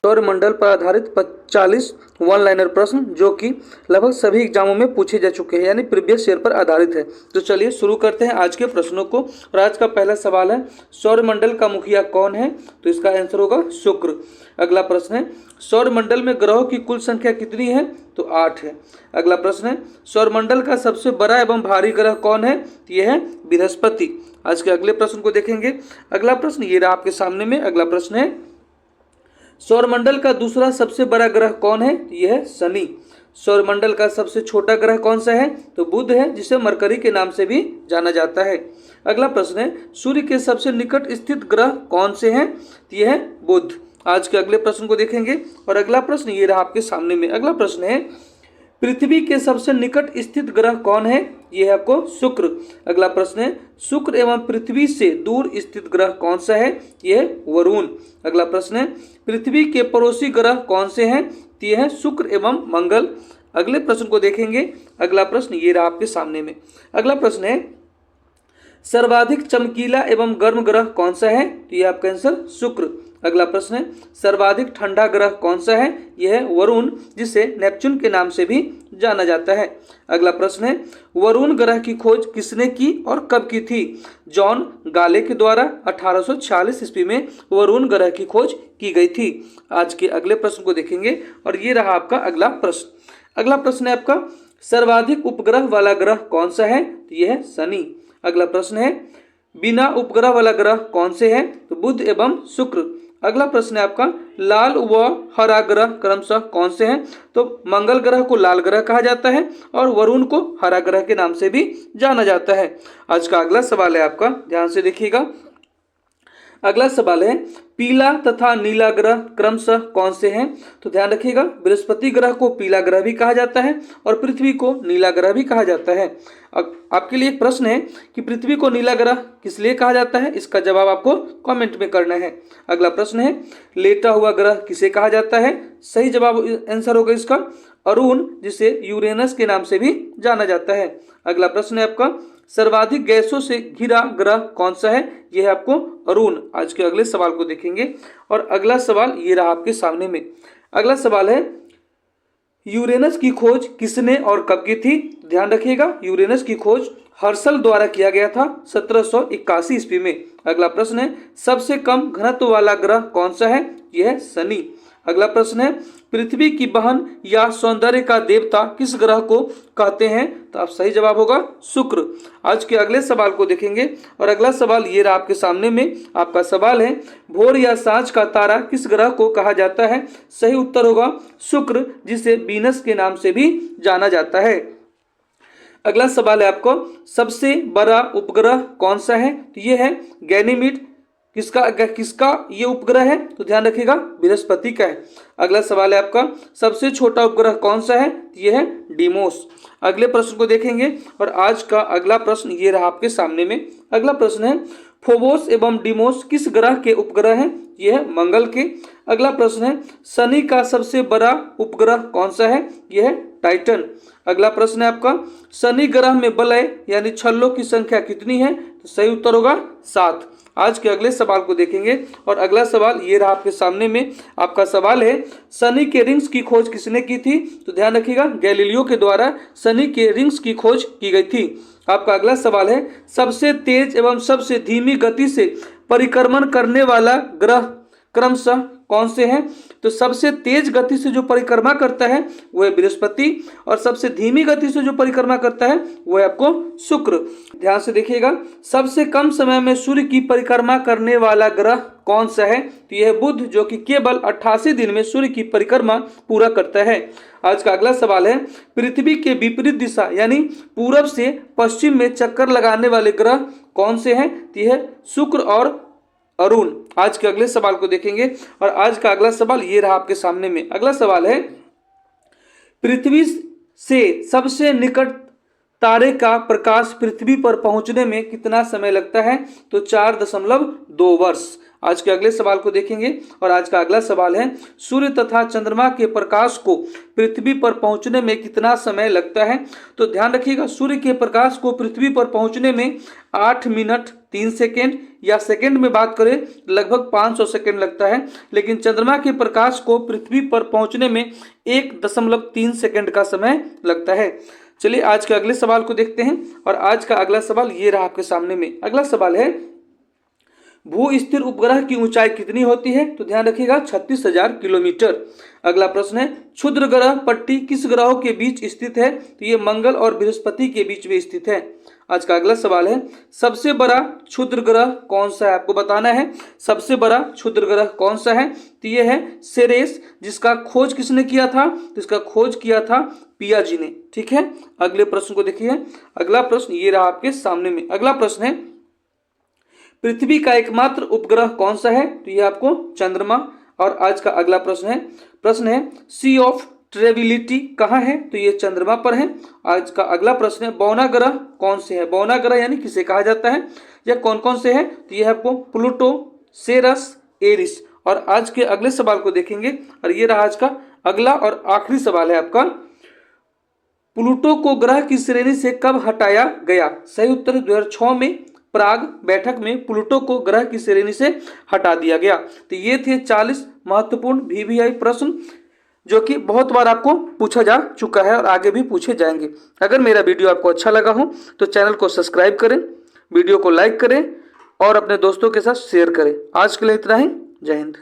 सौरमंडल पर आधारित 40 वन लाइनर प्रश्न जो कि लगभग सभी एग्जामों में पूछे जा चुके हैं, यानी प्रीवियस ईयर पर आधारित है। तो चलिए शुरू करते हैं आज के प्रश्नों को। और आज का पहला सवाल है, सौरमंडल का मुखिया कौन है? तो इसका आंसर होगा शुक्र। अगला प्रश्न है, सौरमंडल में ग्रहों की कुल संख्या कितनी है? तो 8 है। अगला प्रश्न है, सौरमंडल का सबसे बड़ा एवं भारी ग्रह कौन है? तो यह है बृहस्पति। आज के अगले प्रश्न को देखेंगे। अगला प्रश्न ये रहा आपके सामने में। अगला प्रश्न है, सौरमंडल का दूसरा सबसे बड़ा ग्रह कौन है? यह है शनि। सौरमंडल का सबसे छोटा ग्रह कौन सा है? तो बुध है, जिसे मरकरी के नाम से भी जाना जाता है। अगला प्रश्न है, सूर्य के सबसे निकट स्थित ग्रह कौन से हैं? तो यह है बुध। आज के अगले प्रश्न को देखेंगे। और अगला प्रश्न ये रहा आपके सामने में। अगला प्रश्न है, पृथ्वी के सबसे निकट स्थित ग्रह कौन है? यह है आपको शुक्र। अगला प्रश्न है, शुक्र एवं पृथ्वी से दूर स्थित ग्रह कौन सा है? यह है वरुण। अगला प्रश्न है, पृथ्वी के पड़ोसी ग्रह कौन से हैं? तो यह है शुक्र एवं मंगल। अगले प्रश्न को देखेंगे। अगला प्रश्न ये रहा आपके सामने में। अगला प्रश्न है, सर्वाधिक चमकीला एवं गर्म ग्रह कौन सा है? तो यह आपका आंसर शुक्र। अगला प्रश्न है, सर्वाधिक ठंडा ग्रह कौन सा है? यह है वरुण, जिसे नेपच्यून के नाम से भी जाना जाता है। अगला प्रश्न है, वरुण ग्रह की खोज किसने की और कब की थी? जॉन गाले के द्वारा 1846 ईस्वी में वरुण ग्रह की खोज की गई थी। आज के अगले प्रश्न को देखेंगे। और ये रहा आपका अगला प्रश्न। अगला प्रश्न है आपका, सर्वाधिक उपग्रह वाला ग्रह कौन सा है? तो यह है शनि। अगला प्रश्न है, बिना उपग्रह वाला ग्रह कौन से हैं? तो बुध एवं शुक्र। अगला प्रश्न है आपका, लाल व हरा ग्रह क्रमशः कौन से हैं? तो मंगल ग्रह को लाल ग्रह कहा जाता है और वरुण को हरा ग्रह के नाम से भी जाना जाता है। आज का अगला सवाल है आपका, ध्यान से देखिएगा। अगला सवाल है, पीला तथा नीला ग्रह क्रमशः कौन से हैं? तो ध्यान रखिएगा, बृहस्पति ग्रह को पीला ग्रह भी कहा जाता है और पृथ्वी को नीला ग्रह भी कहा जाता है। आपके लिए एक प्रश्न है कि पृथ्वी को नीला ग्रह किस लिए कहा जाता है? इसका जवाब आपको कमेंट में करना है। अगला प्रश्न है, लेटा हुआ ग्रह किसे कहा जाता है? सही जवाब आंसर होगा इसका अरुण, जिसे यूरेनस के नाम से भी जाना जाता है। अगला प्रश्न है आपका, सर्वाधिक गैसों से घिरा ग्रह कौन सा है? यह है आपको अरुण। आज के अगले सवाल को देखेंगे। और अगला सवाल ये रहा आपके सामने में। अगला सवाल है, यूरेनस की खोज किसने और कब की थी? ध्यान रखिएगा, यूरेनस की खोज हर्शल द्वारा किया गया था 1781 ईस्वी में। अगला प्रश्न है, सबसे कम घनत्व वाला ग्रह कौन सा है? यह है शनि। अगला प्रश्न है, पृथ्वी की बहन या सौंदर्य का देवता किस ग्रह को कहते हैं? तो आप सही जवाब होगा शुक्र। आज के अगले सवाल को देखेंगे। और अगला सवाल ये रहा आपके सामने में। आपका सवाल है, भोर या सांझ का तारा किस ग्रह को कहा जाता है? सही उत्तर होगा शुक्र, जिसे वीनस के नाम से भी जाना जाता है। अगला सवाल है आपको, सबसे बड़ा उपग्रह कौन सा है? तो यह है गैनीमीड। किसका ये उपग्रह है? तो ध्यान रखिएगा, बृहस्पति का है। अगला सवाल है आपका, सबसे छोटा उपग्रह कौन सा है? तो यह है डीमोस। अगले प्रश्न को देखेंगे। और आज का अगला प्रश्न ये रहा आपके सामने में। अगला प्रश्न है, फोबोस एवं डीमोस किस ग्रह के उपग्रह हैं? यह है मंगल के। अगला प्रश्न है, शनि का सबसे बड़ा उपग्रह कौन सा है? यह है टाइटन। अगला प्रश्न है आपका, शनि ग्रह में वलय यानी छल्लों की संख्या कितनी है? तो सही उत्तर होगा 7। आज के अगले सवाल को देखेंगे। और अगला सवाल ये रहा आपके सामने में। आपका सवाल है, शनि के रिंग्स की खोज किसने की थी? तो ध्यान रखिएगा, गैलीलियो के द्वारा शनि के रिंग्स की खोज की गई थी। आपका अगला सवाल है, सबसे तेज एवं सबसे धीमी गति से परिक्रमण करने वाला ग्रह क्रमशः कौन से हैं? तो सबसे तेज गति से जो परिक्रमा करता है वह है बृहस्पति, और सबसे धीमी गति से जो परिक्रमा करता है वह है आपको शुक्र। ध्यान से देखिएगा, सबसे कम समय में सूर्य की परिक्रमा करने वाला ग्रह कौन सा है? तो यह बुध, जो कि केवल 88 दिन में सूर्य की परिक्रमा पूरा करता है। आज का अगला सवाल है, पृथ्वी के विपरीत दिशा यानी पूरब से पश्चिम में चक्कर लगाने वाले ग्रह कौन से हैं? तो यह शुक्र और अरुण। आज के अगले सवाल को देखेंगे। और आज का अगला सवाल ये रहा आपके सामने में। अगला सवाल है, पृथ्वी से सबसे निकट तारे का प्रकाश पृथ्वी पर पहुंचने में कितना समय लगता है? तो 4.2 वर्ष। आज के अगले सवाल को देखेंगे। और आज का अगला सवाल है, सूर्य तथा चंद्रमा के प्रकाश को पृथ्वी पर पहुंचने में कितना समय लगता है? तो ध्यान रखिएगा, सूर्य के प्रकाश को पृथ्वी पर पहुंचने में 8 मिनट 3 सेकेंड, या सेकेंड में बात करें लगभग 500 सेकेंड लगता है, लेकिन चंद्रमा के प्रकाश को पृथ्वी पर पहुंचने में 1.3 सेकेंड का समय लगता है। चलिए आज के अगले सवाल को देखते हैं, और आज का अगला सवाल ये रहा आपके सामने में। अगला सवाल है, भू स्थिर उपग्रह की ऊंचाई कितनी होती है? तो ध्यान रखिएगा 36,000 किलोमीटर। अगला प्रश्न है, क्षुद्र ग्रह पट्टी किस ग्रहों के बीच स्थित है? तो ये मंगल और बृहस्पति के बीच में स्थित है। आज का अगला सवाल है, सबसे बड़ा क्षुद्र ग्रह कौन सा है? आपको बताना है सबसे बड़ा क्षुद्र ग्रह कौन सा है। तो ये है सेरेस, जिसका खोज किसने किया था? तो इसका खोज किया था पियाजी ने। ठीक है, अगले प्रश्न को देखिए। अगला प्रश्न ये रहा आपके सामने में। अगला प्रश्न है, पृथ्वी का एकमात्र उपग्रह कौन सा है? तो ये आपको चंद्रमा। और आज का अगला प्रश्न है सी ऑफ ट्रेबिलिटी कहाँ है? तो ये चंद्रमा पर है। आज का अगला प्रश्न है, बौना ग्रह कौन से है? बौना ग्रह यानी किसे कहा जाता है, या कौन कौन से हैं? तो ये है आपको प्लूटो, सेरस, एरिस। और आज के अगले सवाल को देखेंगे, और ये रहा आज का अगला और आखिरी सवाल है आपका, प्लूटो को ग्रह की श्रेणी से कब हटाया गया? सही उत्तर 2006 में प्राग बैठक में प्लूटो को ग्रह की श्रेणी से हटा दिया गया। तो ये थे 40 महत्वपूर्ण वीवीआई प्रश्न, जो कि बहुत बार आपको पूछा जा चुका है और आगे भी पूछे जाएंगे। अगर मेरा वीडियो आपको अच्छा लगा हो तो चैनल को सब्सक्राइब करें, वीडियो को लाइक करें और अपने दोस्तों के साथ शेयर करें। आज के लिए इतना ही। जय हिंद।